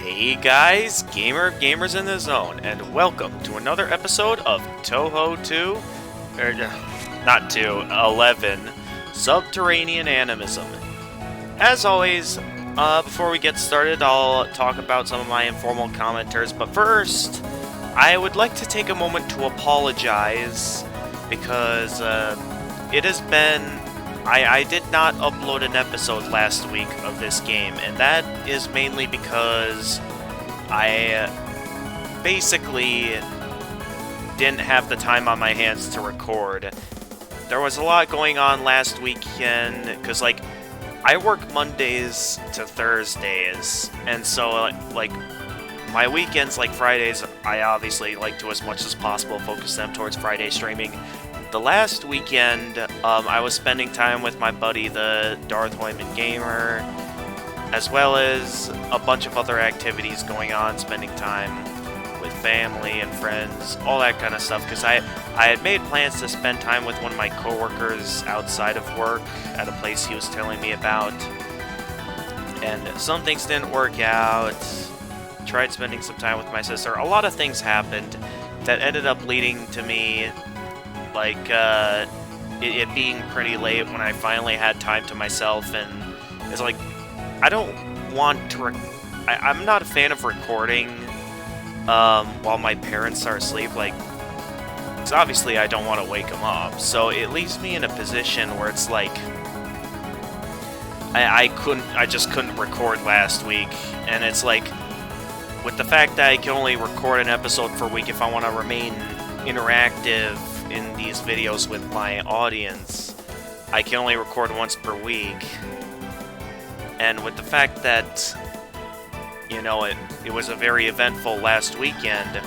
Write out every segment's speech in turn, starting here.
Hey guys, gamers in the zone, and welcome to another episode of Touhou 2, not 2, 11, Subterranean Animism. As always, before we get started, I'll talk about some of my informal commenters, but first, I would like to take a moment to apologize, because it has been... I did not upload an episode last week of this game, and that is mainly because I basically didn't have the time on my hands to record. There was a lot going on last weekend, because, like, I work Mondays to Thursdays, and so, like, my weekends, like Fridays, I obviously like to, as much as possible, focus them towards Friday streaming. The last weekend, I was spending time with my buddy, the Darth Hoyman Gamer, as well as a bunch of other activities going on, spending time with family and friends, all that kind of stuff, because I had made plans to spend time with one of my coworkers outside of work at a place he was telling me about, and some things didn't work out. Tried spending some time with my sister. A lot of things happened that ended up leading to me like, it being pretty late when I finally had time to myself, and it's like, I don't want to, I'm not a fan of recording, while my parents are asleep, like, because obviously I don't want to wake them up, so it leaves me in a position where it's like, I just couldn't record last week, and it's like, with the fact that I can only record an episode per week if I want to remain interactive in these videos with my audience, I can only record once per week. And with the fact that, you know, it was a very eventful last weekend,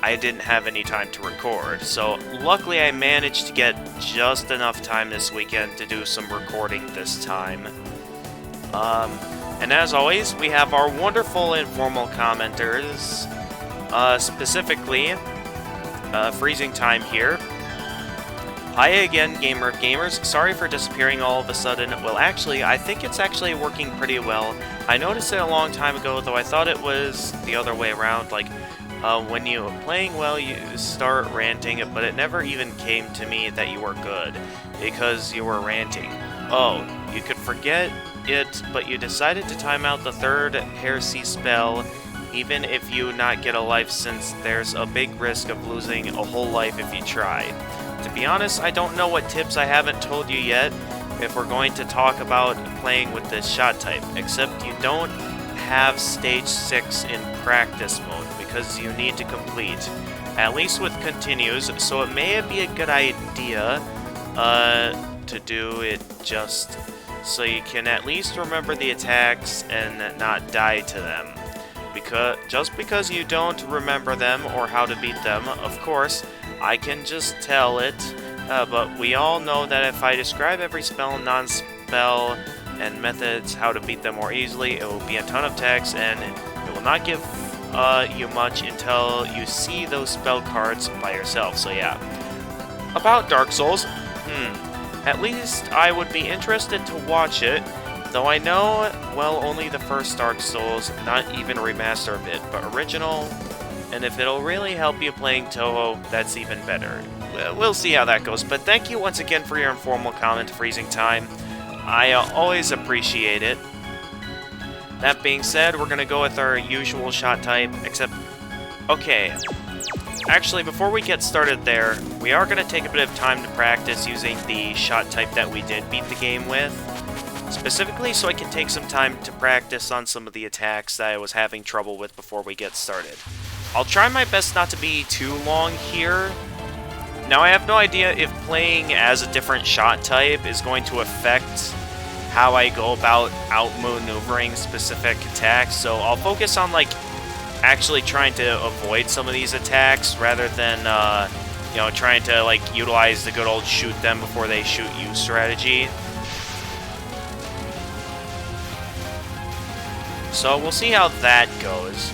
I didn't have any time to record. So luckily I managed to get just enough time this weekend to do some recording this time. And as always, we have our wonderful informal commenters, specifically Freezing Time here. Hi again, Gamer of Gamers. Sorry for disappearing all of a sudden. Well, actually, I think it's actually working pretty well. I noticed it a long time ago, though I thought it was the other way around. Like, when you were playing well, you start ranting, but it never even came to me that you were good, because you were ranting. Oh, you could forget it, but you decided to time out the third heresy spell, even if you not get a life, since there's a big risk of losing a whole life if you try. To be honest, I don't know what tips I haven't told you yet if we're going to talk about playing with this shot type, except you don't have stage 6 in practice mode, because you need to complete, at least with continues, so it may be a good idea to do it just so you can at least remember the attacks and not die to them. Just because you don't remember them or how to beat them, of course, I can just tell it, but we all know that if I describe every spell, non-spell, and methods, how to beat them more easily, it will be a ton of text, and it will not give you much until you see those spell cards by yourself, so yeah. About Dark Souls, at least I would be interested to watch it, though I know, well, only the first Dark Souls, not even a remaster of it, but original. And if it'll really help you playing Touhou, that's even better. We'll see how that goes, but thank you once again for your informal comment, Freezing Time. I always appreciate it. That being said, we're gonna go with our usual shot type, except... Okay. Actually, before we get started there, we are gonna take a bit of time to practice using the shot type that we did beat the game with. Specifically so I can take some time to practice on some of the attacks that I was having trouble with before we get started. I'll try my best not to be too long here. Now, I have no idea if playing as a different shot type is going to affect how I go about outmaneuvering specific attacks, so I'll focus on, like, actually trying to avoid some of these attacks rather than, you know, trying to, like, utilize the good old shoot them before they shoot you strategy. So we'll see how that goes.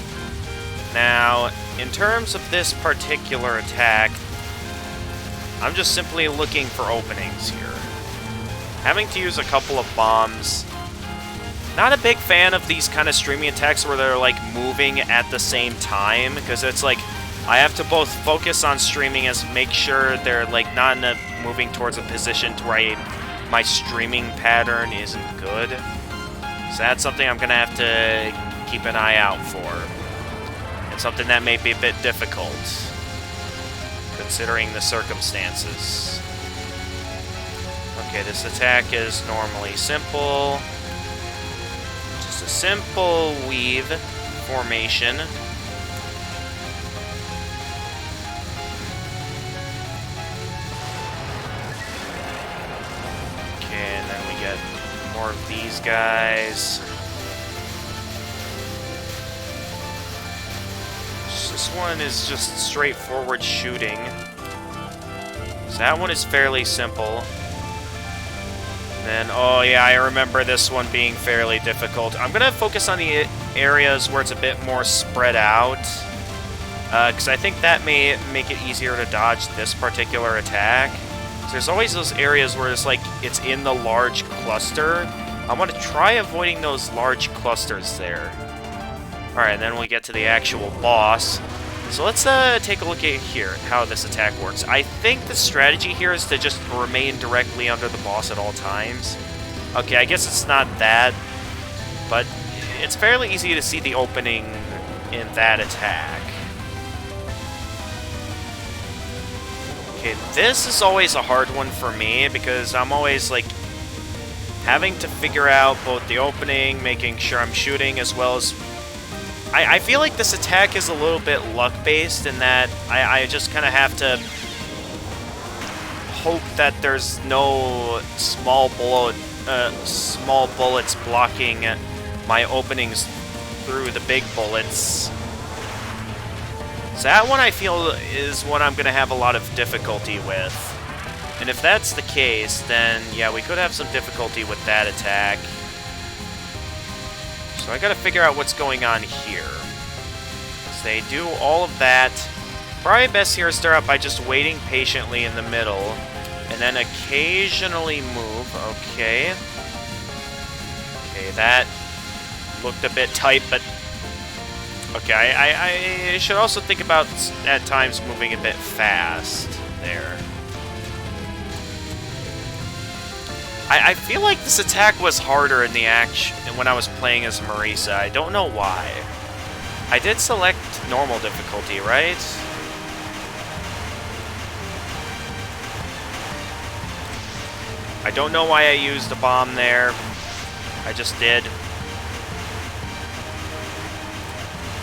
Now, in terms of this particular attack, I'm just simply looking for openings here. Having to use a couple of bombs Not a big fan of these kind of streaming attacks where they're like moving at the same time, because it's like I have to both focus on streaming as make sure they're like not in a moving towards a position to where my streaming pattern isn't good. So that's something I'm gonna have to keep an eye out for. It's something that may be a bit difficult, considering the circumstances. Okay, this attack is normally simple. Just a simple weave formation. Okay, and then we get more of these guys. This one is just straightforward shooting. So that one is fairly simple. Then, oh yeah, I remember this one being fairly difficult. I'm gonna focus on the areas where it's a bit more spread out, because I think that may make it easier to dodge this particular attack. So there's always those areas where it's like it's in the large cluster. I want to try avoiding those large clusters there. Alright, and then we get to the actual boss. So let's take a look at here, how this attack works. I think the strategy here is to just remain directly under the boss at all times. Okay, I guess it's not that, but it's fairly easy to see the opening in that attack. Okay, this is always a hard one for me, because I'm always, like, having to figure out both the opening, making sure I'm shooting, as well as... I feel like this attack is a little bit luck-based in that I just kind of have to hope that there's no small bullets blocking my openings through the big bullets. So that one I feel is what I'm going to have a lot of difficulty with. And if that's the case, then yeah, we could have some difficulty with that attack. So I gotta figure out what's going on here. So they do all of that. Probably best here is start out by just waiting patiently in the middle, and then occasionally move. Okay. Okay, that looked a bit tight, but... Okay, I should also think about, at times, moving a bit fast there. I feel like this attack was harder in the action when I was playing as Marisa. I don't know why. I did select normal difficulty, right? I don't know why I used a bomb there. I just did.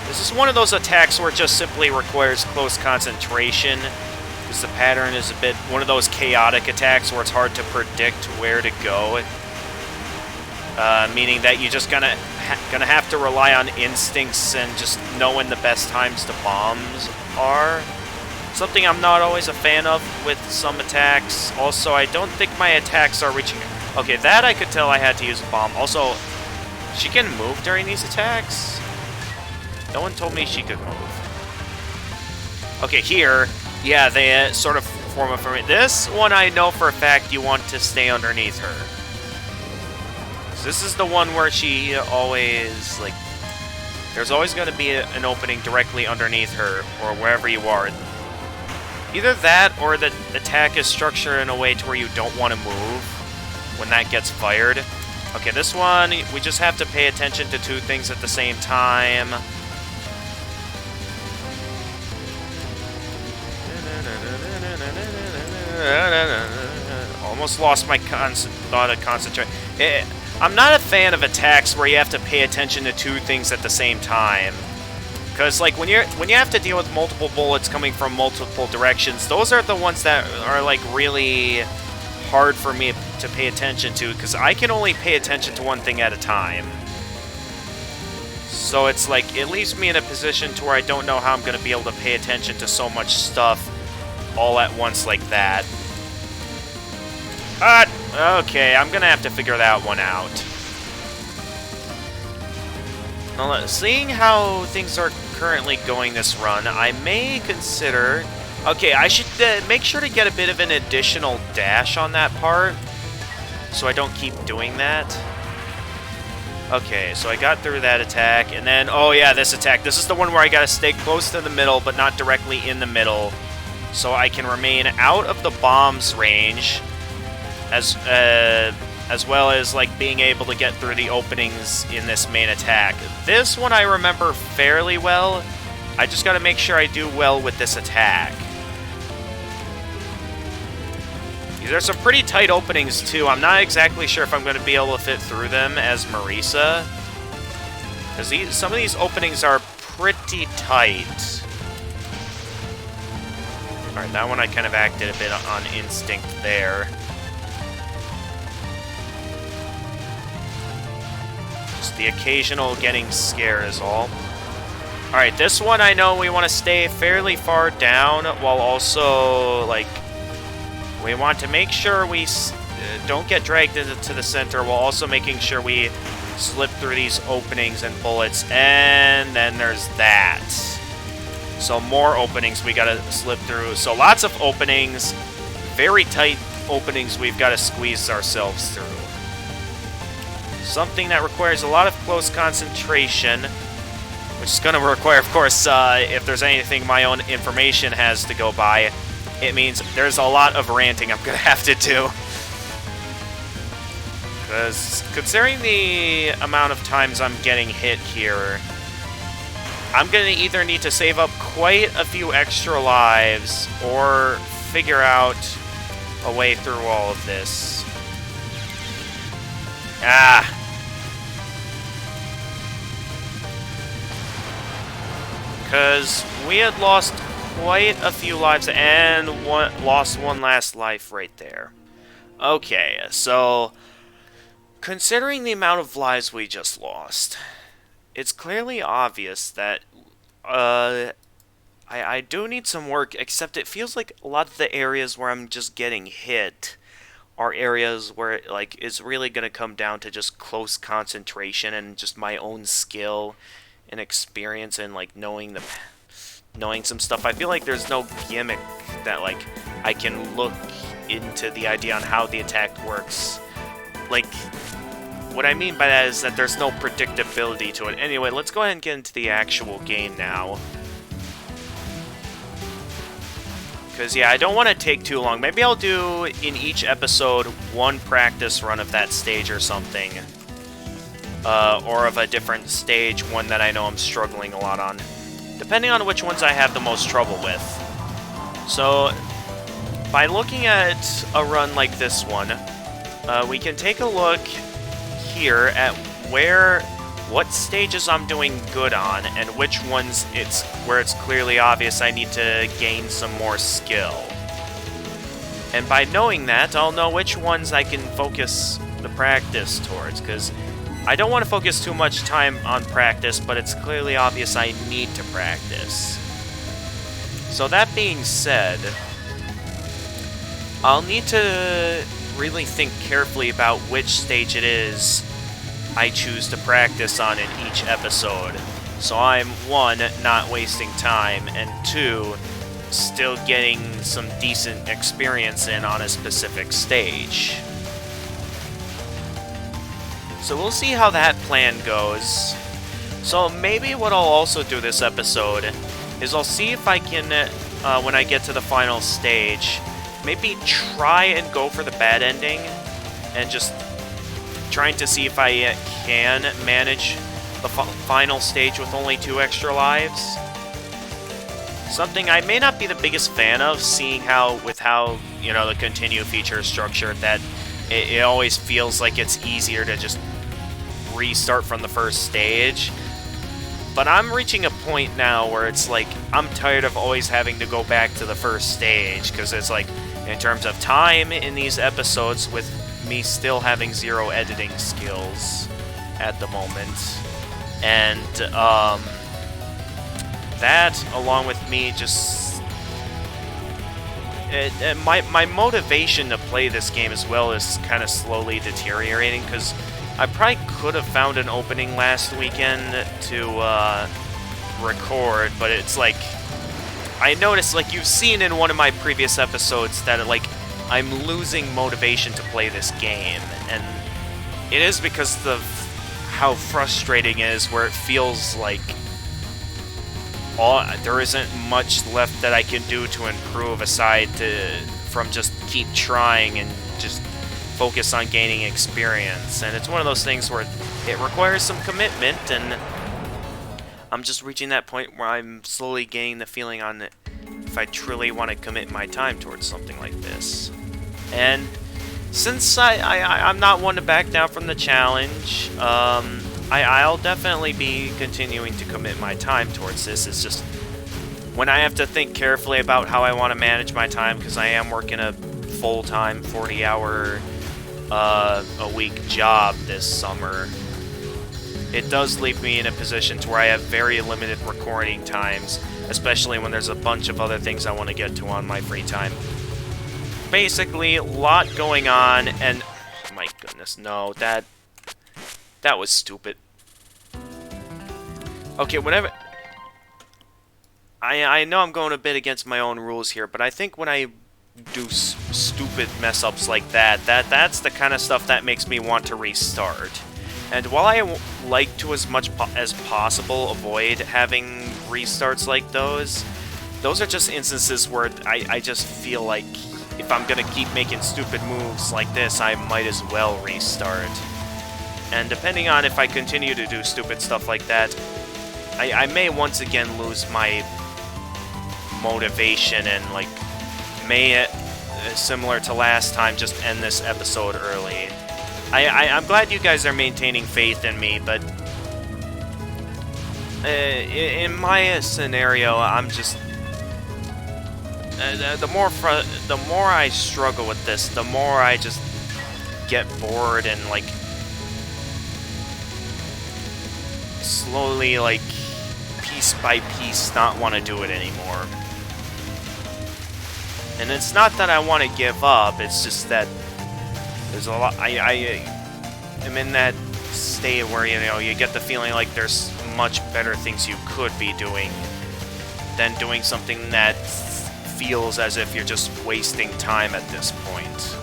This is one of those attacks where it just simply requires close concentration. The pattern is a bit one of those chaotic attacks where it's hard to predict where to go, meaning that you just gonna have to rely on instincts and just knowing the best times to bombs are. Something I'm not always a fan of with some attacks. Also, I don't think my attacks are reaching... Okay, that I could tell I had to use a bomb. Also, she can move during these attacks? No one told me she could move. Okay, here... Yeah, they sort of form a formation. This one I know for a fact you want to stay underneath her. So this is the one where she always, like... There's always going to be an opening directly underneath her, or wherever you are. Either that, or the attack is structured in a way to where you don't want to move when that gets fired. Okay, this one, we just have to pay attention to two things at the same time. Almost lost my thought of concentration. I'm not a fan of attacks where you have to pay attention to two things at the same time. Because, like, when you have to deal with multiple bullets coming from multiple directions, those are the ones that are, like, really hard for me to pay attention to, because I can only pay attention to one thing at a time. So it's like, it leaves me in a position to where I don't know how I'm going to be able to pay attention to so much stuff all at once like that. Okay, I'm going to have to figure that one out. Now, seeing how things are currently going this run, I may consider... Okay, I should make sure to get a bit of an additional dash on that part, so I don't keep doing that. Okay, so I got through that attack, and then, oh yeah, this attack. This is the one where I gotta stay close to the middle, but not directly in the middle, so I can remain out of the bomb's range, as well as, like, being able to get through the openings in this main attack. This one I remember fairly well. I just gotta make sure I do well with this attack. These are some pretty tight openings, too. I'm not exactly sure if I'm going to be able to fit through them as Marisa, because some of these openings are pretty tight. Alright, that one I kind of acted a bit on instinct there. Just the occasional getting scared is all. Alright, this one I know we want to stay fairly far down, while also, like, we want to make sure we don't get dragged into the center, while also making sure we slip through these openings and bullets. And then there's that. So more openings we gotta slip through. So lots of openings, very tight openings we've got to squeeze ourselves through. Something that requires a lot of close concentration, which is going to require, of course, if there's anything my own information has to go by, it means there's a lot of ranting I'm going to have to do. Because considering the amount of times I'm getting hit here, I'm going to either need to save up quite a few extra lives or figure out a way through all of this. Ah! Because we had lost quite a few lives and lost one last life right there. Okay, so considering the amount of lives we just lost, it's clearly obvious that I do need some work, except it feels like a lot of the areas where I'm just getting hit are areas where like it's really going to come down to just close concentration and just my own skill and experience and like knowing some stuff. I feel like there's no gimmick that like I can look into the idea on how the attack works. Like, what I mean by that is that there's no predictability to it. Anyway, let's go ahead and get into the actual game now. Because, yeah, I don't want to take too long. Maybe I'll do, in each episode, one practice run of that stage or something. Or of a different stage, one that I know I'm struggling a lot on. Depending on which ones I have the most trouble with. So, by looking at a run like this one, we can take a look here at what stages I'm doing good on, and which ones where it's clearly obvious I need to gain some more skill. And by knowing that, I'll know which ones I can focus the practice towards, because I don't want to focus too much time on practice, but it's clearly obvious I need to practice. So that being said, I'll need to really think carefully about which stage it is I choose to practice on in each episode. So I'm, 1, not wasting time, and 2, still getting some decent experience in on a specific stage. So we'll see how that plan goes. So maybe what I'll also do this episode is I'll see if I can, when I get to the final stage, maybe try and go for the bad ending, and just trying to see if I can manage the final stage with only 2 extra lives. Something I may not be the biggest fan of, seeing how, you know, the continue feature is structured, that it always feels like it's easier to just restart from the first stage. But I'm reaching a point now where it's like, I'm tired of always having to go back to the first stage, because it's like, in terms of time in these episodes, with me still having 0 editing skills at the moment, and that, along with me just... my motivation to play this game as well is kind of slowly deteriorating, because I probably could have found an opening last weekend to record, but it's like, I noticed, like you've seen in one of my previous episodes, that like I'm losing motivation to play this game, and it is because of how frustrating it is, where it feels like there isn't much left that I can do to improve aside from just keep trying and just focus on gaining experience. And it's one of those things where it requires some commitment, and I'm just reaching that point where I'm slowly gaining the feeling on if I truly want to commit my time towards something like this. And since I'm not one to back down from the challenge, I'll definitely be continuing to commit my time towards this. It's just when I have to think carefully about how I want to manage my time, because I am working a full-time 40-hour a week job this summer, it does leave me in a position to where I have very limited recording times, especially when there's a bunch of other things I want to get to on my free time. Basically, a lot going on, and oh my goodness, no, that was stupid. Okay, whenever I know I'm going a bit against my own rules here, but I think when I do stupid mess-ups like that's the kind of stuff that makes me want to restart. And while I like to as much as possible avoid having restarts like those are just instances where I just feel like if I'm gonna keep making stupid moves like this, I might as well restart. And depending on if I continue to do stupid stuff like that, I may once again lose my motivation and, like, may, similar to last time, just end this episode early. I'm glad you guys are maintaining faith in me, but in my scenario, I'm just... the more I struggle with this, the more I just get bored and, like, slowly, like, piece by piece not want to do it anymore. And it's not that I want to give up, it's just that there's a lot... I am in that state where, you know, you get the feeling like there's much better things you could be doing than doing something that feels as if you're just wasting time at this point.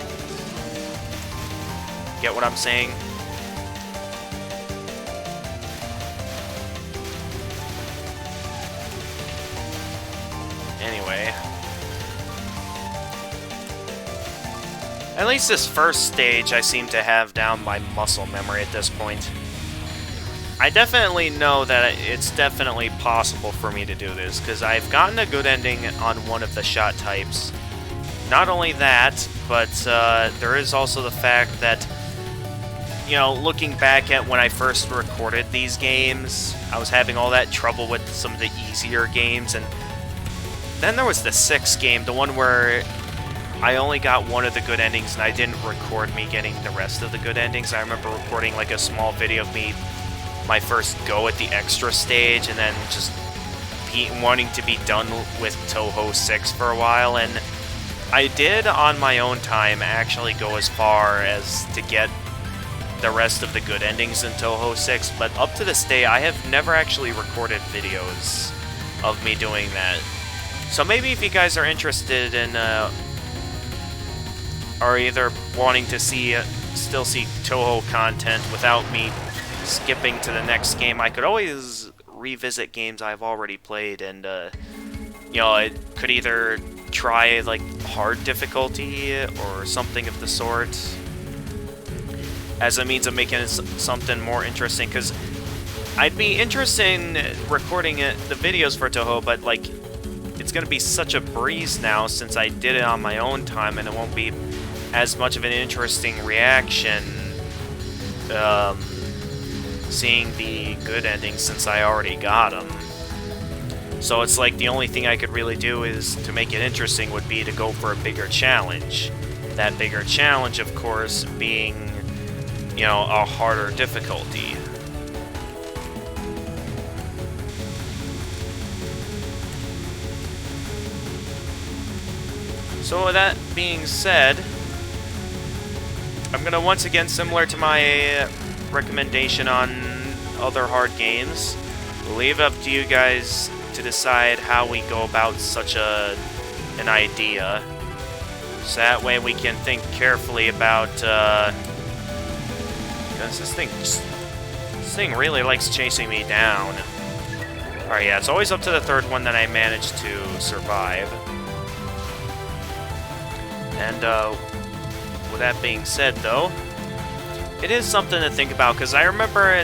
Get what I'm saying? Anyway. At least this first stage I seem to have down by muscle memory at this point. I definitely know that it's definitely possible for me to do this, because I've gotten a good ending on one of the shot types. Not only that, but there is also the fact that, you know, looking back at when I first recorded these games, I was having all that trouble with some of the easier games, and then there was the 6th game, the one where I only got one of the good endings and I didn't record me getting the rest of the good endings. I remember recording like a small video of me, my first go at the extra stage, and then just wanting to be done with Touhou 6 for a while, and I did on my own time actually go as far as to get the rest of the good endings in Touhou 6, but up to this day I have never actually recorded videos of me doing that. So maybe if you guys are interested in are either wanting to still see Touhou content without me skipping to the next game, I could always revisit games I've already played, and you know, I could either try like hard difficulty or something of the sort as a means of making it something more interesting, because I'd be interested in recording the videos for Touhou, but like it's gonna be such a breeze now since I did it on my own time, and it won't be as much of an interesting reaction seeing the good endings since I already got them. So it's like the only thing I could really do is to make it interesting would be to go for a bigger challenge. That bigger challenge, of course, being, you know, a harder difficulty. So with that being said, I'm gonna once again, similar to my recommendation on other hard games, leave it up to you guys to decide how we go about such an idea. So that way we can think carefully about, because this thing This thing really likes chasing me down. Alright, yeah, it's always up to the third one that I managed to survive. And, with that being said, though, it is something to think about, because I remember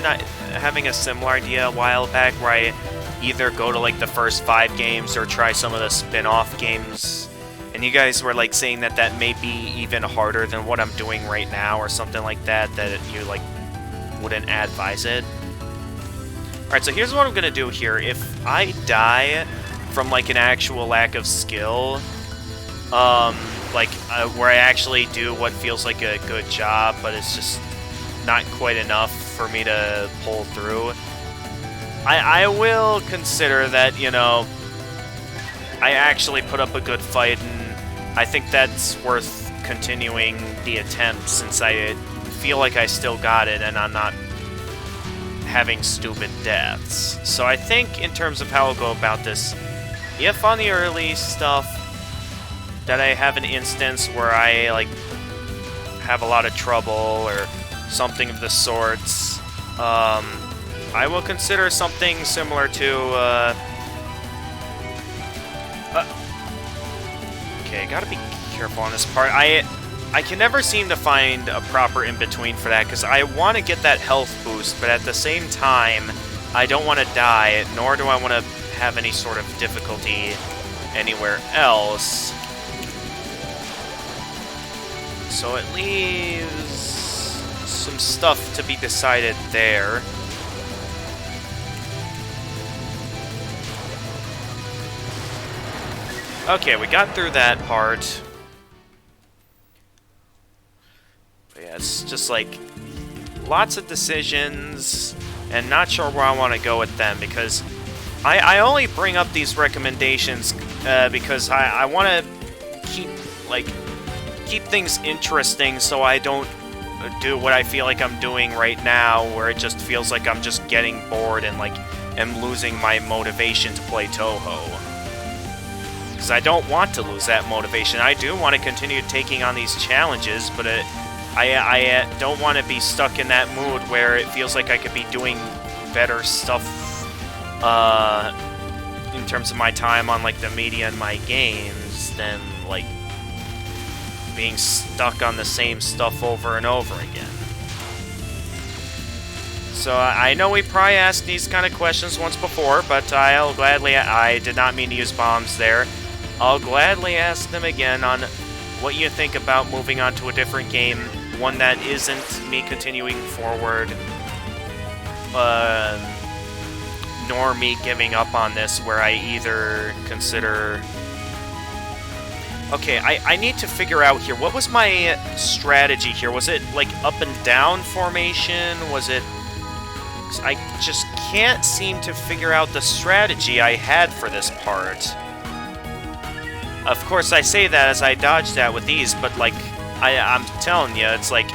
having a similar idea a while back where I either go to, like, the first 5 games or try some of the spin-off games, and you guys were, like, saying that that may be even harder than what I'm doing right now or something like that, that you, like, wouldn't advise it. Alright, so here's what I'm gonna do here. If I die from, like, an actual lack of skill, where I actually do what feels like a good job, but it's just not quite enough for me to pull through, I will consider that, you know, I actually put up a good fight, and I think that's worth continuing the attempt, since I feel like I still got it and I'm not having stupid deaths. So I think in terms of how I'll go about this, if on the early stuff that I have an instance where I, like, have a lot of trouble or something of the sorts, I will consider something similar to, okay, gotta be careful on this part. I can never seem to find a proper in-between for that, because I want to get that health boost, but at the same time, I don't want to die, nor do I want to have any sort of difficulty anywhere else. So it leaves some stuff to be decided there. Okay, we got through that part. But yeah, it's just like lots of decisions, and not sure where I want to go with them, because I only bring up these recommendations because I want to keep things interesting, so I don't do what I feel like I'm doing right now, where it just feels like I'm just getting bored and, like, am losing my motivation to play Touhou. Because I don't want to lose that motivation. I do want to continue taking on these challenges, but I don't want to be stuck in that mood where it feels like I could be doing better stuff in terms of my time on, like, the media and my games than, like, being stuck on the same stuff over and over again. So I know we probably asked these kind of questions once before, but I'll gladly... I did not mean to use bombs there. I'll gladly ask them again on what you think about moving on to a different game, one that isn't me continuing forward, nor me giving up on this, where I either consider... Okay, I need to figure out here, what was my strategy here? Was it, like, up and down formation? Was it... I just can't seem to figure out the strategy I had for this part. Of course, I say that as I dodge that with ease, but, like, I'm telling you, it's like,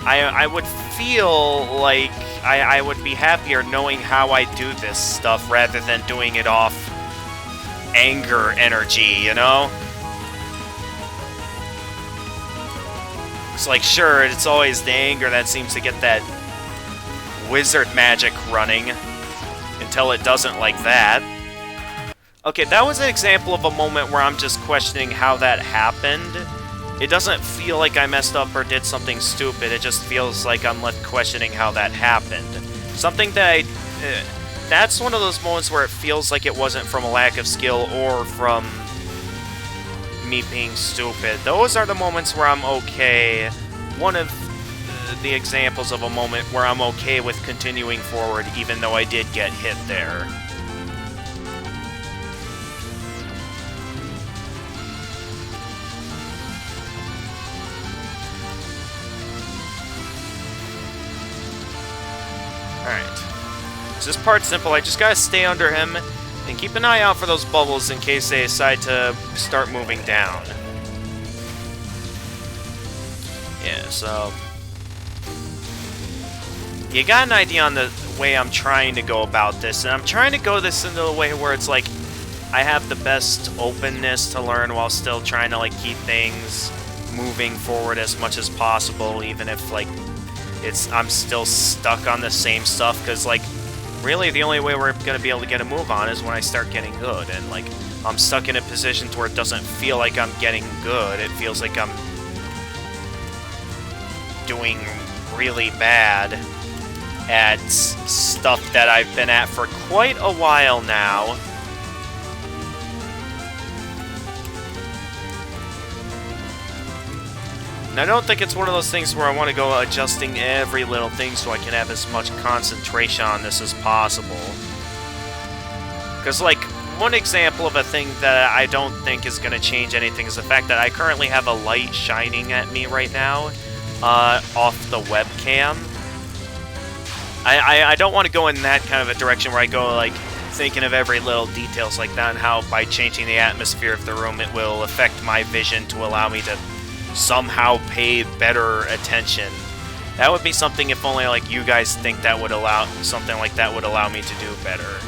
I would feel like I would be happier knowing how I do this stuff rather than doing it off anger energy, you know? It's like, sure, it's always the anger that seems to get that wizard magic running, until it doesn't like that. Okay, that was an example of a moment where I'm just questioning how that happened. It doesn't feel like I messed up or did something stupid, it just feels like I'm left questioning how that happened. Something that that's one of those moments where it feels like it wasn't from a lack of skill or from me being stupid. Those are the moments where I'm okay. One of the examples of a moment where I'm okay with continuing forward even though I did get hit there. Alright. So this part's simple. I just gotta stay under him and keep an eye out for those bubbles in case they decide to start moving down. Yeah, so... you got an idea on the way I'm trying to go about this, and I'm trying to go this into a way where it's like I have the best openness to learn while still trying to, like, keep things moving forward as much as possible, even if, like, I'm still stuck on the same stuff, because, like, really the only way we're going to be able to get a move on is when I start getting good, and, like, I'm stuck in a position to where it doesn't feel like I'm getting good. It feels like I'm doing really bad at stuff that I've been at for quite a while now. And I don't think it's one of those things where I want to go adjusting every little thing so I can have as much concentration on this as possible. Because, like, one example of a thing that I don't think is going to change anything is the fact that I currently have a light shining at me right now off the webcam. I don't want to go in that kind of a direction where I go, like, thinking of every little details like that and how by changing the atmosphere of the room it will affect my vision to allow me to somehow pay better attention. That would be something if only, like, you guys think that would allow something like that would allow me to do better.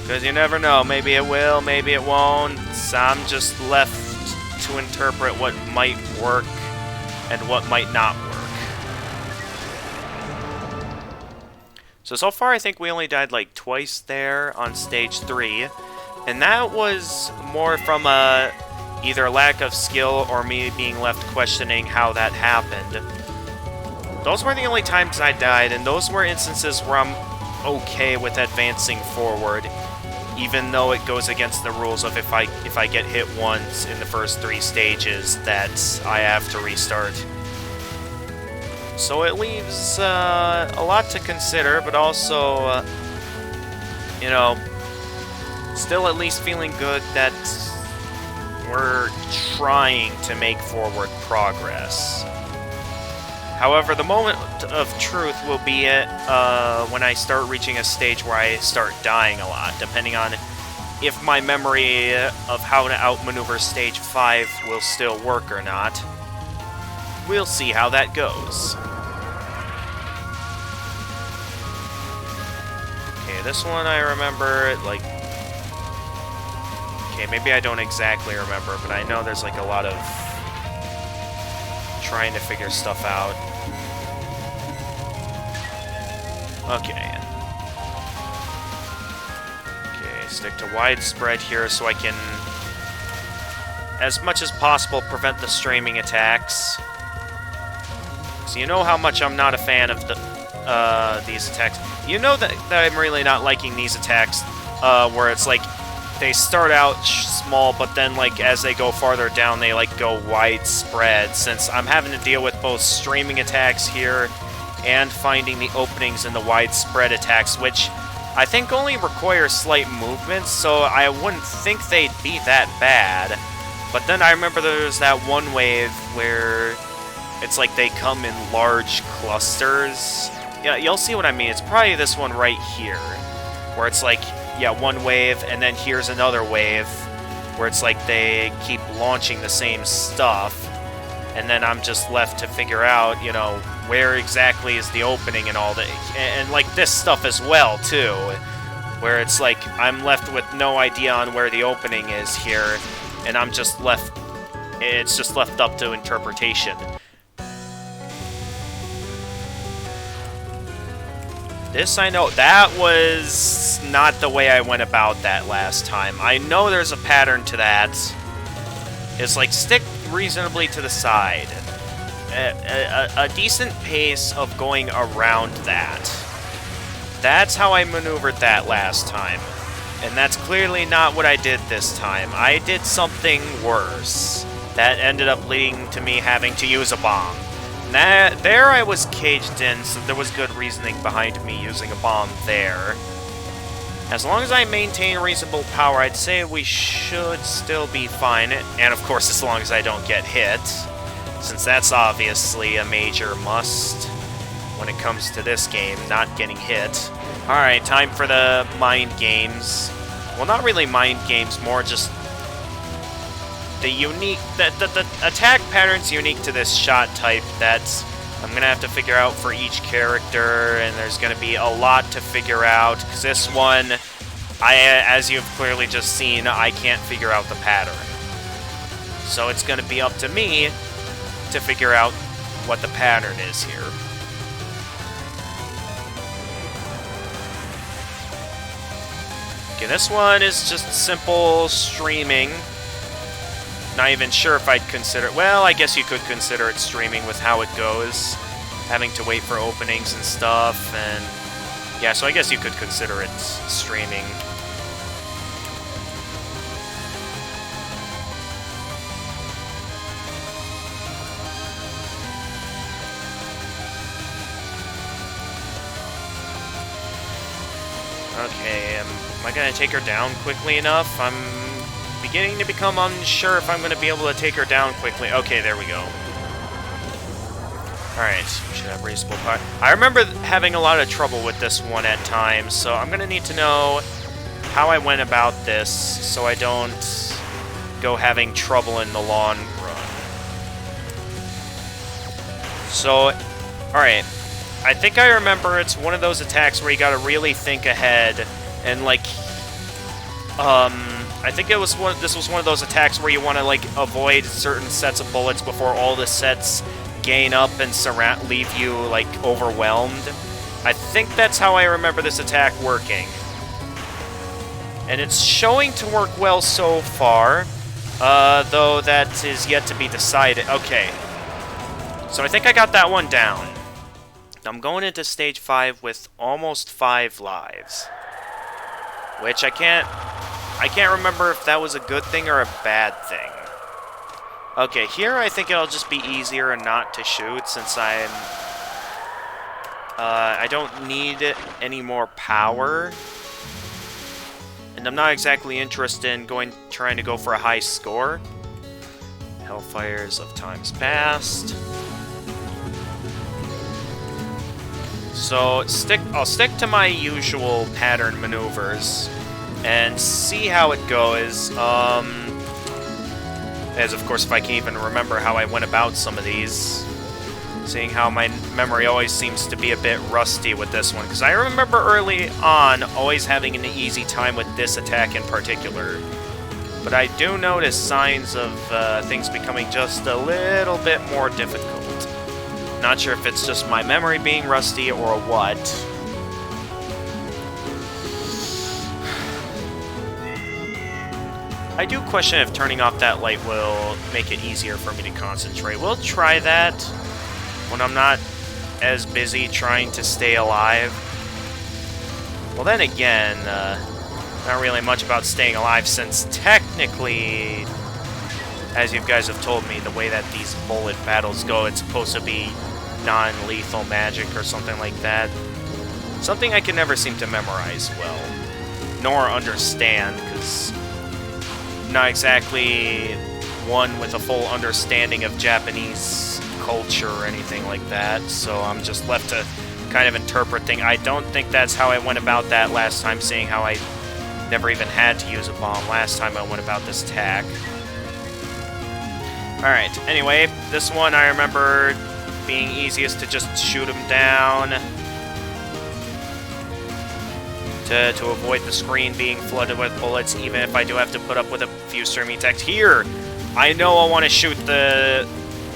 Because you never know, maybe it will, maybe it won't. So I'm just left to interpret what might work and what might not work. So far I think we only died like twice there on stage 3, and that was more from either a lack of skill or me being left questioning how that happened. Those were the only times I died, and those were instances where I'm okay with advancing forward, even though it goes against the rules of if I get hit once in the first 3 stages that I have to restart. So it leaves a lot to consider, but also, you know, still at least feeling good that we're trying to make forward progress. However, the moment of truth will be when I start reaching a stage where I start dying a lot, depending on if my memory of how to outmaneuver stage 5 will still work or not. We'll see how that goes. Okay, this one I remember, like... Okay, maybe I don't exactly remember, but I know there's like a lot of trying to figure stuff out. Okay. Okay, stick to widespread here so I can, as much as possible, prevent the streaming attacks. So you know how much I'm not a fan of these attacks. You know that I'm really not liking these attacks, where it's like, they start out small, but then, like, as they go farther down, they, like, go widespread, since I'm having to deal with both streaming attacks here and finding the openings in the widespread attacks, which I think only require slight movements, so I wouldn't think they'd be that bad. But then I remember there's that one wave where it's like they come in large clusters. Yeah, you'll see what I mean. It's probably this one right here, where it's like, yeah, one wave, and then here's another wave, where it's like they keep launching the same stuff, and then I'm just left to figure out, you know, where exactly is the opening and all that, and like this stuff as well, too, where it's like I'm left with no idea on where the opening is here, and I'm just left, it's just left up to interpretation. This I know, that was not the way I went about that last time. I know there's a pattern to that. It's like, stick reasonably to the side. A decent pace of going around that. That's how I maneuvered that last time. And that's clearly not what I did this time. I did something worse. That ended up leading to me having to use a bomb. There I was caged in, so there was good reasoning behind me using a bomb there. As long as I maintain reasonable power, I'd say we should still be fine. And of course, as long as I don't get hit, since that's obviously a major must when it comes to this game, not getting hit. Alright, time for the mind games. Well, not really mind games, more just the unique, the attack pattern's unique to this shot type that I'm gonna have to figure out for each character, and there's gonna be a lot to figure out, because this one, as you've clearly just seen, I can't figure out the pattern. So it's gonna be up to me to figure out what the pattern is here. Okay, this one is just simple streaming. Not even sure if I'd consider it. Well, I guess you could consider it streaming with how it goes. Having to wait for openings and stuff, and yeah, so I guess you could consider it streaming. Okay, am I gonna take her down quickly enough? I'm beginning to become unsure if I'm gonna be able to take her down quickly. Okay, there we go. Alright, we should have reasonable power. I remember having a lot of trouble with this one at times, so I'm gonna need to know how I went about this so I don't go having trouble in the long run. So, alright. I think I remember it's one of those attacks where you gotta really think ahead and, like, I think this was one of those attacks where you want to, like, avoid certain sets of bullets before all the sets gain up and leave you, like, overwhelmed. I think that's how I remember this attack working. And it's showing to work well so far, though that is yet to be decided. Okay. So I think I got that one down. I'm going into stage 5 with almost 5 lives. Which I can't remember if that was a good thing or a bad thing. Okay, here I think it'll just be easier not to shoot since I don't need any more power. And I'm not exactly interested in trying to go for a high score. Hellfires of times past. So I'll stick to my usual pattern maneuvers and see how it goes. As of course, if I can even remember how I went about some of these. Seeing how my memory always seems to be a bit rusty with this one. Because I remember early on always having an easy time with this attack in particular. But I do notice signs of things becoming just a little bit more difficult. Not sure if it's just my memory being rusty or what. I do question if turning off that light will make it easier for me to concentrate. We'll try that when I'm not as busy trying to stay alive. Well, then again, not really much about staying alive since technically, as you guys have told me, the way that these bullet battles go, it's supposed to be non-lethal magic or something like that. Something I can never seem to memorize well, nor understand, because I'm not exactly one with a full understanding of Japanese culture or anything like that, so I'm just left to kind of interpret things. I don't think that's how I went about that last time, seeing how I never even had to use a bomb last time I went about this attack. Alright, anyway, this one I remember being easiest to just shoot him down to avoid the screen being flooded with bullets, even if I do have to put up with a few streaming attacks. Here, I know I want to shoot the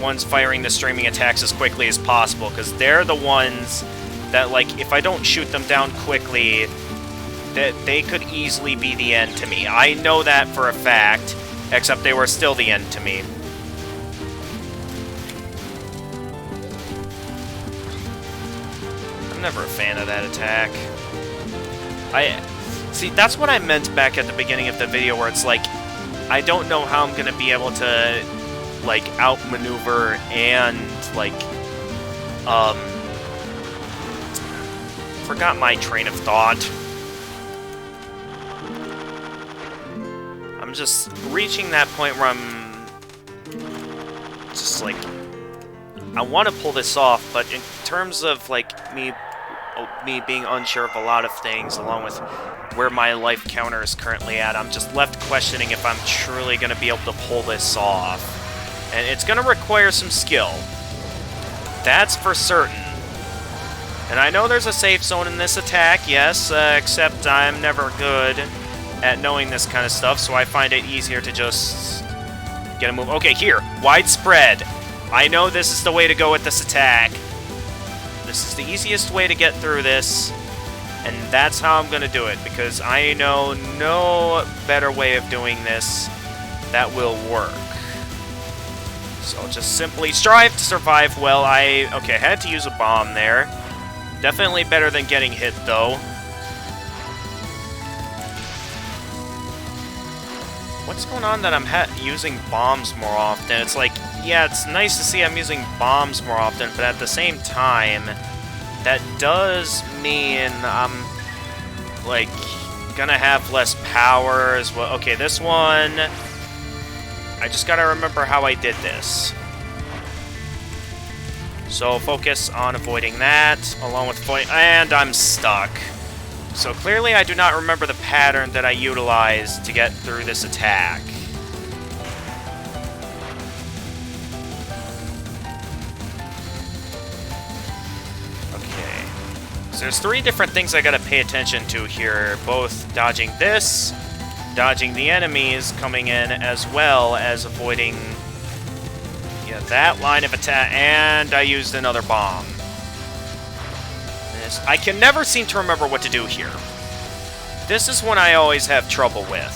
ones firing the streaming attacks as quickly as possible, because they're the ones that, like, if I don't shoot them down quickly, that they could easily be the end to me. I know that for a fact, except they were still the end to me. I'm never a fan of that attack. See, that's what I meant back at the beginning of the video, where it's like, I don't know how I'm going to be able to, like, outmaneuver and, like, forgot my train of thought. I'm just reaching that point where I'm just, like, I want to pull this off, but in terms of, like, me being unsure of a lot of things, along with where my life counter is currently at, I'm just left questioning if I'm truly going to be able to pull this off. And it's going to require some skill. That's for certain. And I know there's a safe zone in this attack, yes, except I'm never good at knowing this kind of stuff, so I find it easier to just get a move. Okay, here, widespread. I know this is the way to go with this attack. This is the easiest way to get through this. And that's how I'm gonna do it, because I know no better way of doing this that will work. So just simply strive to survive well. Okay, I had to use a bomb there. Definitely better than getting hit, though. What's going on that I'm using bombs more often? It's like, yeah, it's nice to see I'm using bombs more often, but at the same time, that does mean I'm, like, gonna have less power as well. Okay, this one, I just gotta remember how I did this. So focus on avoiding that, along with avoiding, and I'm stuck. So clearly I do not remember the pattern that I utilized to get through this attack. Okay. So there's 3 different things I gotta pay attention to here, both dodging this, dodging the enemies coming in, as well as avoiding that line of attack, and I used another bomb. I can never seem to remember what to do here. This is one I always have trouble with,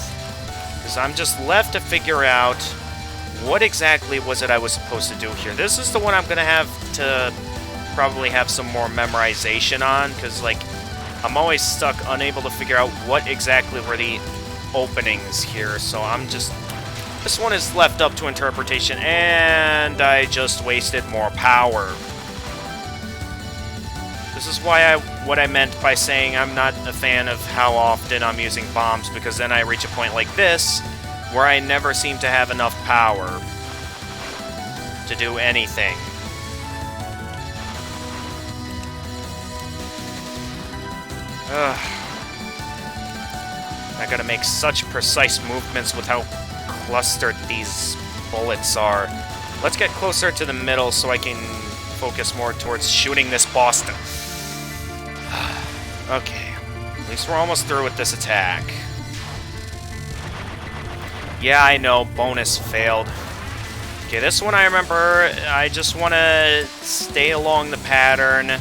because I'm just left to figure out what exactly was it I was supposed to do here. This is the one I'm gonna have to probably have some more memorization on, because, like, I'm always stuck, unable to figure out what exactly were the openings here, so I'm just... This one is left up to interpretation, and I just wasted more power. This is why what I meant by saying I'm not a fan of how often I'm using bombs, because then I reach a point like this, where I never seem to have enough power to do anything. Ugh. I gotta make such precise movements with how clustered these bullets are. Let's get closer to the middle so I can focus more towards shooting this boss. Okay, at least we're almost through with this attack. Yeah, I know, bonus failed. Okay, this one I remember, I just want to stay along the pattern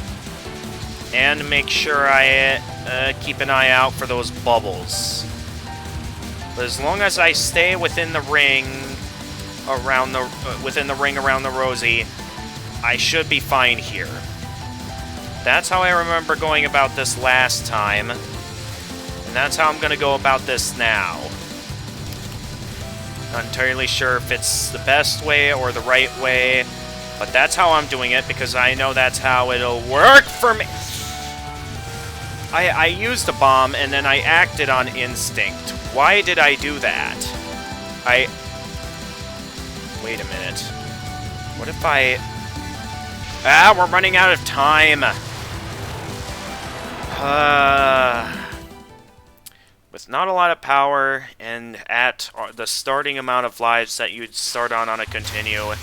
and make sure I keep an eye out for those bubbles. But as long as I stay within the ring around the Rosie, I should be fine here. That's how I remember going about this last time, and that's how I'm going to go about this now. Not entirely sure if it's the best way or the right way, but that's how I'm doing it, because I know that's how it'll work for me. I used a bomb, and then I acted on instinct. Why did I do that? Wait a minute. What if I... Ah, we're running out of time! With not a lot of power, and at the starting amount of lives that you'd start on a continue,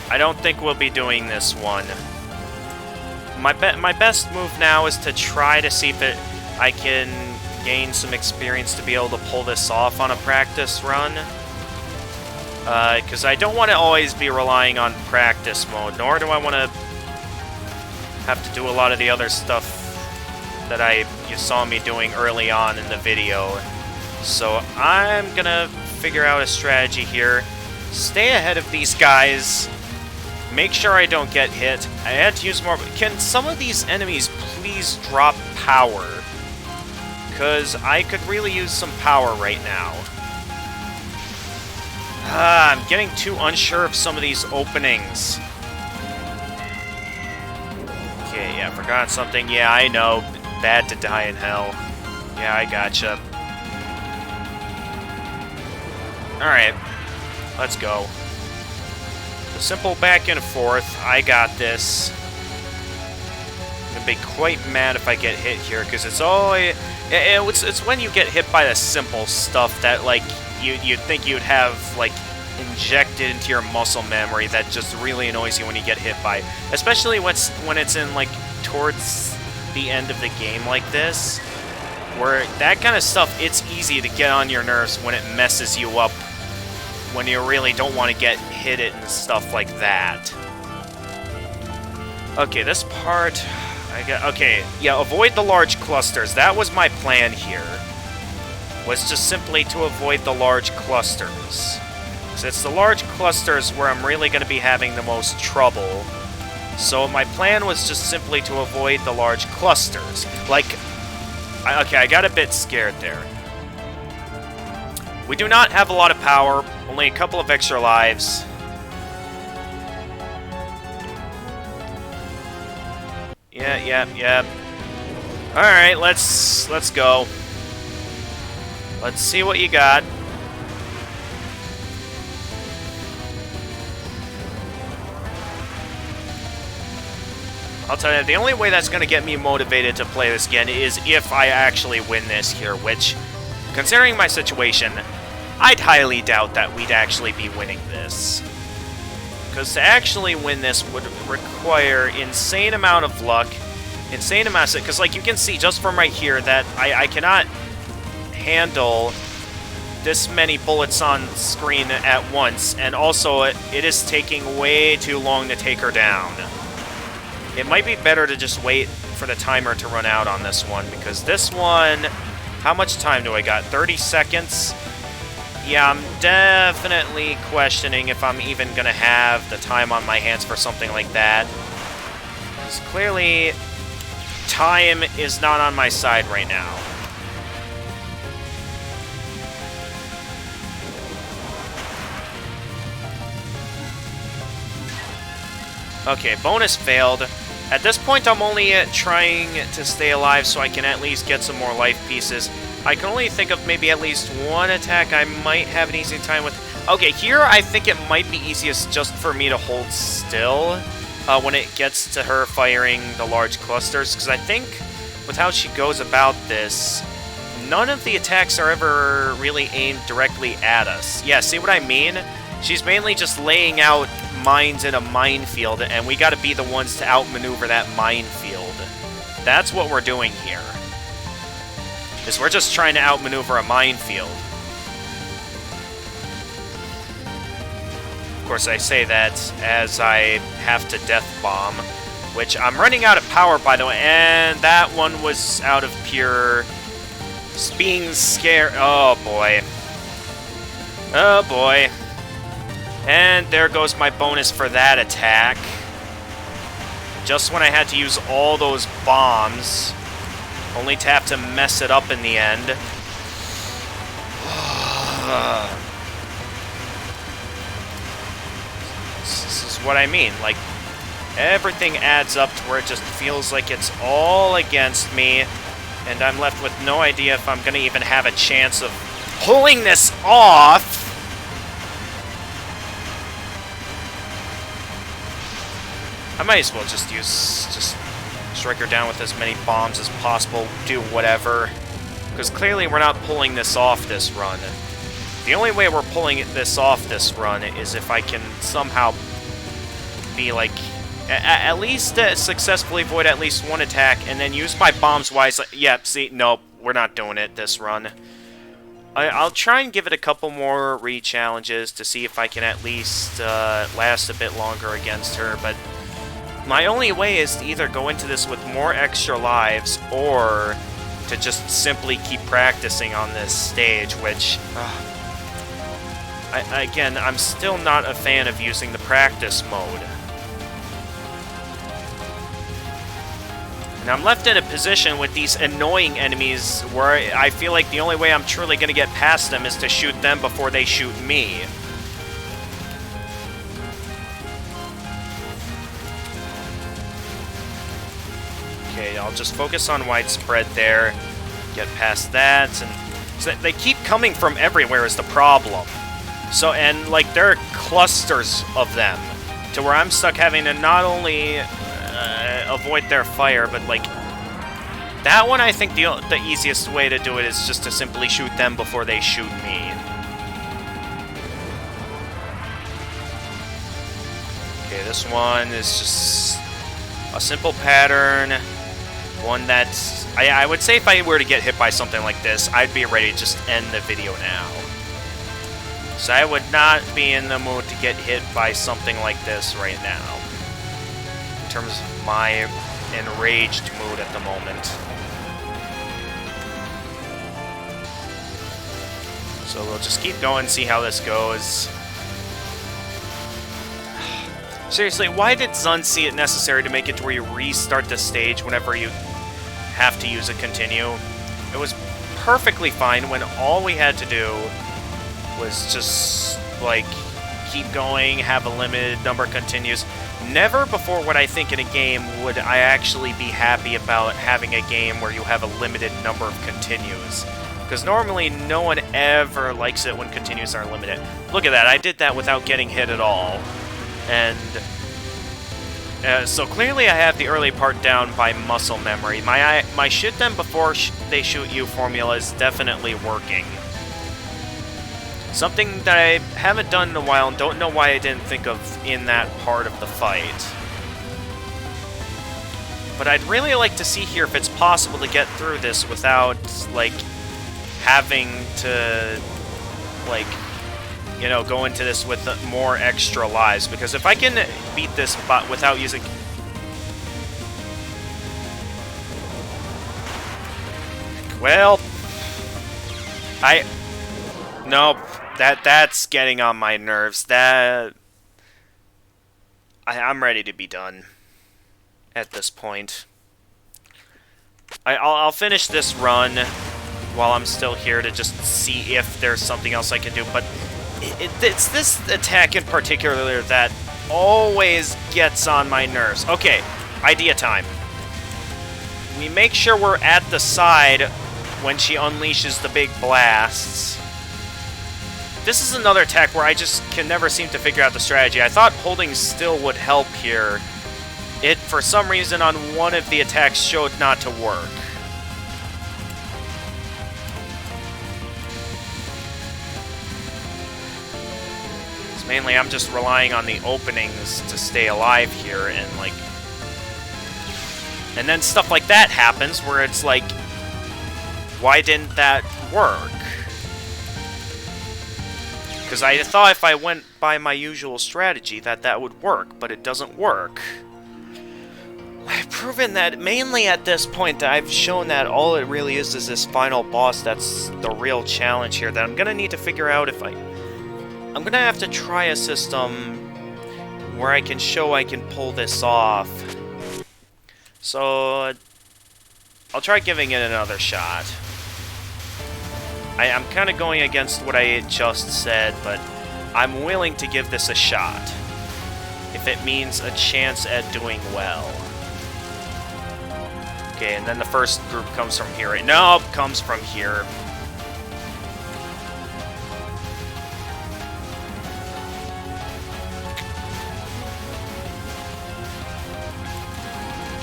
I don't think we'll be doing this one. My best move now is to try to see if I can gain some experience to be able to pull this off on a practice run. Because I don't want to always be relying on practice mode, nor do I want to have to do a lot of the other stuff that you saw me doing early on in the video. So I'm gonna figure out a strategy here. Stay ahead of these guys. Make sure I don't get hit. I had to use more... Can some of these enemies please drop power? Because I could really use some power right now. I'm getting too unsure of some of these openings. Okay, yeah, forgot something. Yeah, I know. Bad to die in hell. Yeah, I gotcha. Alright. Let's go. The simple back and forth. I got this. I'm gonna be quite mad if I get hit here, because it's always... It's when you get hit by the simple stuff that, like, you'd think you'd have, like, injected into your muscle memory that just really annoys you when you get hit by. Especially when it's in, like, towards the end of the game like this, where that kind of stuff, it's easy to get on your nerves when it messes you up when you really don't want to get hit it and stuff like that. Okay, this part... Okay, yeah, avoid the large clusters. That was my plan here. Was just simply to avoid the large clusters. So it's the large clusters where I'm really going to be having the most trouble. So my plan was just simply to avoid the large clusters. Like, okay, I got a bit scared there. We do not have a lot of power, only a couple of extra lives. Yeah. Alright, let's go. Let's see what you got. I'll tell you, the only way that's going to get me motivated to play this again is if I actually win this here, which, considering my situation, I'd highly doubt that we'd actually be winning this. Because to actually win this would require insane amount of luck, insane amount of... Because, like, you can see just from right here that I cannot handle this many bullets on screen at once, and also it is taking way too long to take her down. It might be better to just wait for the timer to run out on this one, because this one... How much time do I got? 30 seconds? Yeah, I'm definitely questioning if I'm even going to have the time on my hands for something like that. Because clearly, time is not on my side right now. Okay, bonus failed. At this point, I'm only trying to stay alive so I can at least get some more life pieces. I can only think of maybe at least one attack I might have an easy time with. Okay, here I think it might be easiest just for me to hold still when it gets to her firing the large clusters, because I think with how she goes about this, none of the attacks are ever really aimed directly at us. Yeah, see what I mean? She's mainly just laying out mines in a minefield, and we gotta be the ones to outmaneuver that minefield. That's what we're doing here. Is we're just trying to outmaneuver a minefield. Of course, I say that as I have to death bomb, which I'm running out of power, by the way, and that one was out of pure being scared. Oh boy. Oh boy. And there goes my bonus for that attack. Just when I had to use all those bombs, only to have to mess it up in the end. This is what I mean. Like, everything adds up to where it just feels like it's all against me, and I'm left with no idea if I'm going to even have a chance of pulling this off. I might as well just strike her down with as many bombs as possible, do whatever. Because clearly we're not pulling this off this run. The only way we're pulling this off this run is if I can somehow be like, at least successfully avoid at least one attack, and then use my bombs wisely. Yep, see, nope, we're not doing it this run. I'll try and give it a couple more re-challenges to see if I can at least last a bit longer against her, but my only way is to either go into this with more extra lives, or to just simply keep practicing on this stage, which, again, I'm still not a fan of using the practice mode. And I'm left in a position with these annoying enemies where I feel like the only way I'm truly going to get past them is to shoot them before they shoot me. Okay, I'll just focus on widespread there, get past that, and so they keep coming from everywhere is the problem. So, and like there are clusters of them, to where I'm stuck having to not only avoid their fire, but like that one I think the easiest way to do it is just to simply shoot them before they shoot me. Okay, this one is just a simple pattern. One that's... I would say if I were to get hit by something like this, I'd be ready to just end the video now. So I would not be in the mood to get hit by something like this right now. In terms of my enraged mood at the moment. So we'll just keep going, see how this goes. Seriously, why did Zun see it necessary to make it to where you restart the stage whenever you have to use a continue? It was perfectly fine when all we had to do was just, like, keep going, have a limited number of continues. Never before would I think in a game would I actually be happy about having a game where you have a limited number of continues. Because normally no one ever likes it when continues are limited. Look at that, I did that without getting hit at all. And so clearly I have the early part down by muscle memory. My shoot them before they shoot you formula is definitely working. Something that I haven't done in a while and don't know why I didn't think of in that part of the fight. But I'd really like to see here if it's possible to get through this without, like, having to, like, you know, go into this with more extra lives. Because if I can beat this bot without using... Well... Nope. That's getting on my nerves. I'm ready to be done at this point. I'll finish this run while I'm still here to just see if there's something else I can do, but it's this attack in particular that always gets on my nerves. Okay, idea time. We make sure we're at the side when she unleashes the big blasts. This is another attack where I just can never seem to figure out the strategy. I thought holding still would help here. It, for some reason, on one of the attacks showed not to work. Because mainly I'm just relying on the openings to stay alive here, and like... And then stuff like that happens where it's like, why didn't that work? Because I thought if I went by my usual strategy that would work, but it doesn't work. I've proven that mainly at this point I've shown that all it really is this final boss that's the real challenge here that I'm going to need to figure out if I'm going to have to try a system where I can show I can pull this off. So I'll try giving it another shot. I'm kind of going against what I just said, but I'm willing to give this a shot. If it means a chance at doing well. Okay, and then the first group comes from here. Nope, comes from here.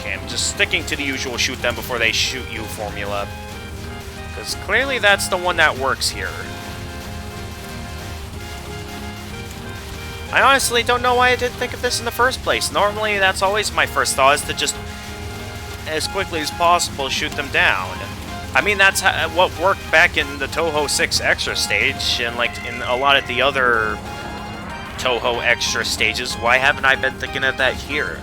Okay, I'm just sticking to the usual shoot them before they shoot you formula. Because clearly that's the one that works here. I honestly don't know why I didn't think of this in the first place. Normally, that's always my first thought, is to just, as quickly as possible, shoot them down. I mean, that's what worked back in the Touhou 6 extra stage, and like in a lot of the other Touhou extra stages. Why haven't I been thinking of that here?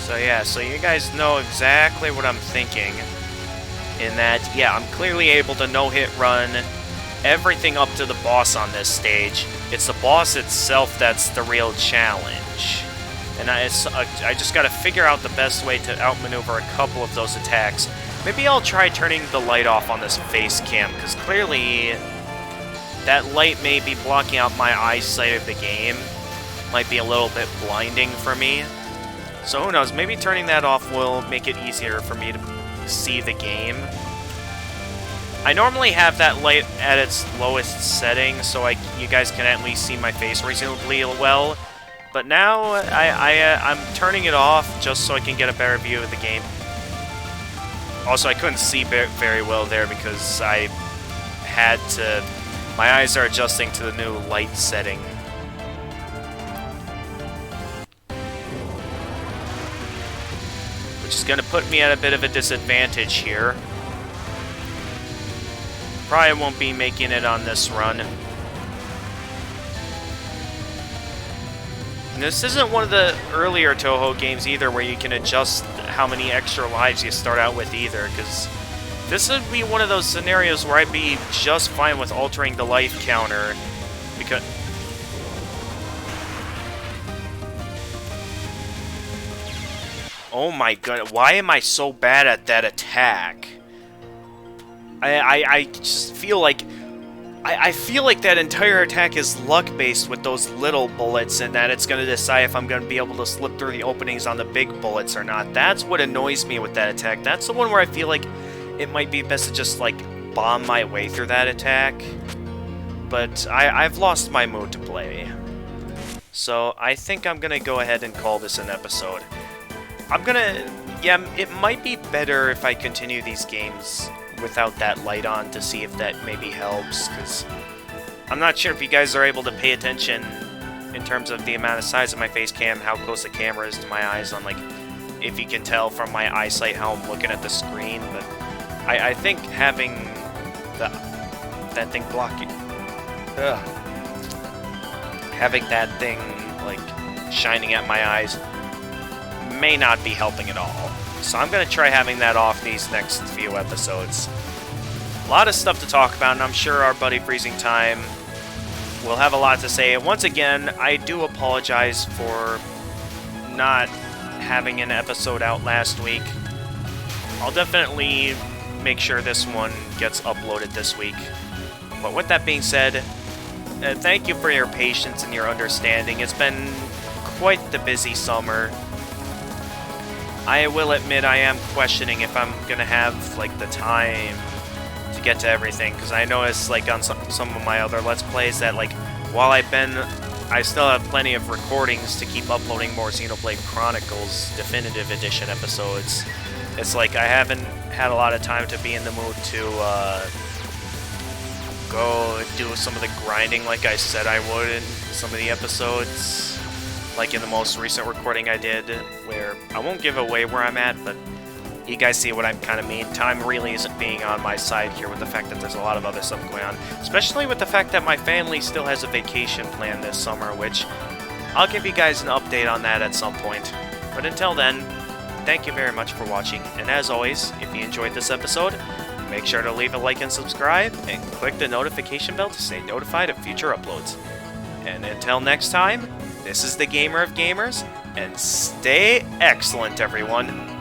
So yeah, so you guys know exactly what I'm thinking. In that, yeah, I'm clearly able to no-hit run everything up to the boss on this stage. It's the boss itself that's the real challenge. And I just gotta figure out the best way to outmaneuver a couple of those attacks. Maybe I'll try turning the light off on this face cam, because clearly that light may be blocking out my eyesight of the game. Might be a little bit blinding for me. So who knows, maybe turning that off will make it easier for me to see the game. I normally have that light at its lowest setting, so you guys can at least see my face reasonably well. But now I'm turning it off just so I can get a better view of the game. Also, I couldn't see very well there because I had to... My eyes are adjusting to the new light setting. which is going to put me at a bit of a disadvantage here. Probably won't be making it on this run. And this isn't one of the earlier Touhou games either where you can adjust how many extra lives you start out with either, because this would be one of those scenarios where I'd be just fine with altering the life counter, because... Oh my god, why am I so bad at that attack? I just feel like... I feel like that entire attack is luck-based with those little bullets, and that it's going to decide if I'm going to be able to slip through the openings on the big bullets or not. That's what annoys me with that attack. That's the one where I feel like it might be best to just, like, bomb my way through that attack. But I've lost my mood to play. So I think I'm going to go ahead and call this an episode. I'm going to... Yeah, it might be better if I continue these games without that light on to see if that maybe helps, because I'm not sure if you guys are able to pay attention in terms of the amount of size of my face cam, how close the camera is to my eyes, on like if you can tell from my eyesight how I'm looking at the screen, but I think having that thing blocking, having that thing like shining at my eyes may not be helping at all. So I'm going to try having that off these next few episodes. A lot of stuff to talk about, and I'm sure our buddy Freezing Time will have a lot to say. Once again, I do apologize for not having an episode out last week. I'll definitely make sure this one gets uploaded this week. But with that being said, thank you for your patience and your understanding. It's been quite the busy summer. I will admit I am questioning if I'm gonna have like the time to get to everything, because I noticed like on some of my other Let's Plays that like while I still have plenty of recordings to keep uploading more Xenoblade Chronicles Definitive Edition episodes. It's like I haven't had a lot of time to be in the mood to go do some of the grinding like I said I would in some of the episodes. Like in the most recent recording I did, where I won't give away where I'm at, but you guys see what I kind of mean. Time really isn't being on my side here with the fact that there's a lot of other stuff going on, especially with the fact that my family still has a vacation planned this summer, which I'll give you guys an update on that at some point. But until then, thank you very much for watching, and as always, if you enjoyed this episode, make sure to leave a like and subscribe, and click the notification bell to stay notified of future uploads. And until next time, this is the Gamer of Gamers, and stay excellent, everyone!